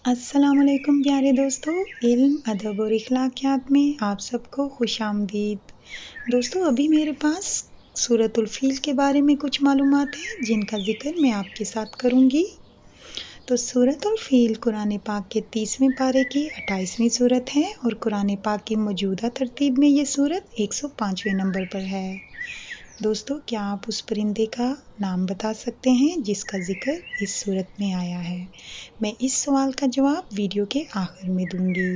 السلام علیکم پیارے دوستو، علم، ادب اور اخلاقیات میں آپ سب کو خوش آمدید۔ دوستو ابھی میرے پاس سورۃ الفیل کے بارے میں کچھ معلومات ہیں جن کا ذکر میں آپ کے ساتھ کروں گی۔ تو سورۃ الفیل قرآن پاک کے 30ویں پارے کی 28ویں سورت ہے اور قرآن پاک کی موجودہ ترتیب میں یہ سورت 105ویں نمبر پر ہے۔ دوستو کیا آپ اس پرندے کا نام بتا سکتے ہیں جس کا ذکر اس سورت میں آیا ہے؟ میں اس سوال کا جواب ویڈیو کے آخر میں دوں گی۔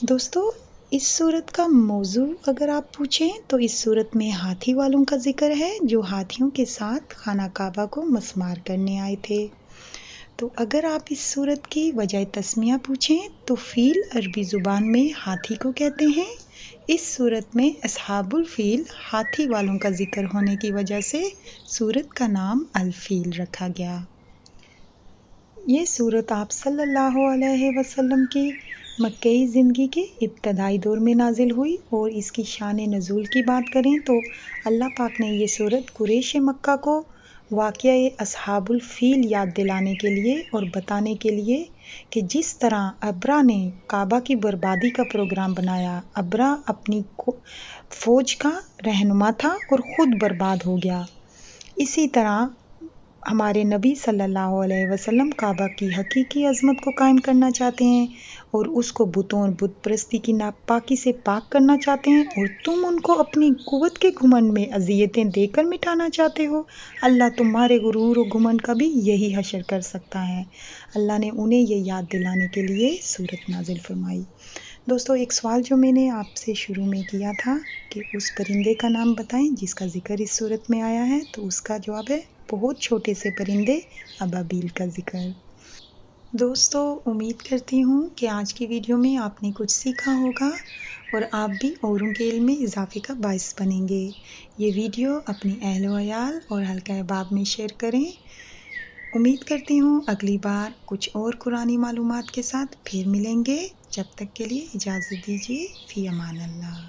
دوستو اس سورت کا موضوع اگر آپ پوچھیں تو اس سورت میں ہاتھی والوں کا ذکر ہے جو ہاتھیوں کے ساتھ خانہ کعبہ کو مسمار کرنے آئے تھے۔ تو اگر آپ اس سورت کی وجہ تسمیہ پوچھیں تو فیل عربی زبان میں ہاتھی کو کہتے ہیں۔ اس سورت میں اصحاب الفیل ہاتھی والوں کا ذکر ہونے کی وجہ سے سورت کا نام الفیل رکھا گیا۔ یہ سورت آپ صلی اللہ علیہ وسلم کی مکئی زندگی کے ابتدائی دور میں نازل ہوئی، اور اس کی شان نزول کی بات کریں تو اللہ پاک نے یہ سورت قریش مکہ کو واقعہ اصحاب الفیل یاد دلانے کے لیے اور بتانے کے لیے کہ جس طرح ابرا نے کعبہ کی بربادی کا پروگرام بنایا، ابرا اپنی فوج کا رہنما تھا اور خود برباد ہو گیا، اسی طرح ہمارے نبی صلی اللہ علیہ وسلم کعبہ کی حقیقی عظمت کو قائم کرنا چاہتے ہیں اور اس کو بتوں اور بت پرستی کی ناپاکی سے پاک کرنا چاہتے ہیں، اور تم ان کو اپنی قوت کے گھمنڈ میں اذیتیں دے کر مٹانا چاہتے ہو۔ اللہ تمہارے غرور و گھمنڈ کا بھی یہی حشر کر سکتا ہے۔ اللہ نے انہیں یہ یاد دلانے کے لیے سورت نازل فرمائی۔ دوستو ایک سوال جو میں نے آپ سے شروع میں کیا تھا کہ اس پرندے کا نام بتائیں جس کا ذکر اس سورت میں آیا ہے، تو اس کا جواب ہے بہت چھوٹے سے پرندے ابابیل کا ذکر۔ دوستو امید کرتی ہوں کہ آج کی ویڈیو میں آپ نے کچھ سیکھا ہوگا اور آپ بھی اوروں کے علم میں اضافے کا باعث بنیں گے۔ یہ ویڈیو اپنی اہل و عیال اور حلقہ احباب میں شیئر کریں۔ امید کرتی ہوں اگلی بار کچھ اور قرآنی معلومات کے ساتھ پھر ملیں گے۔ جب تک کے لیے اجازت دیجیے، فی امان اللہ۔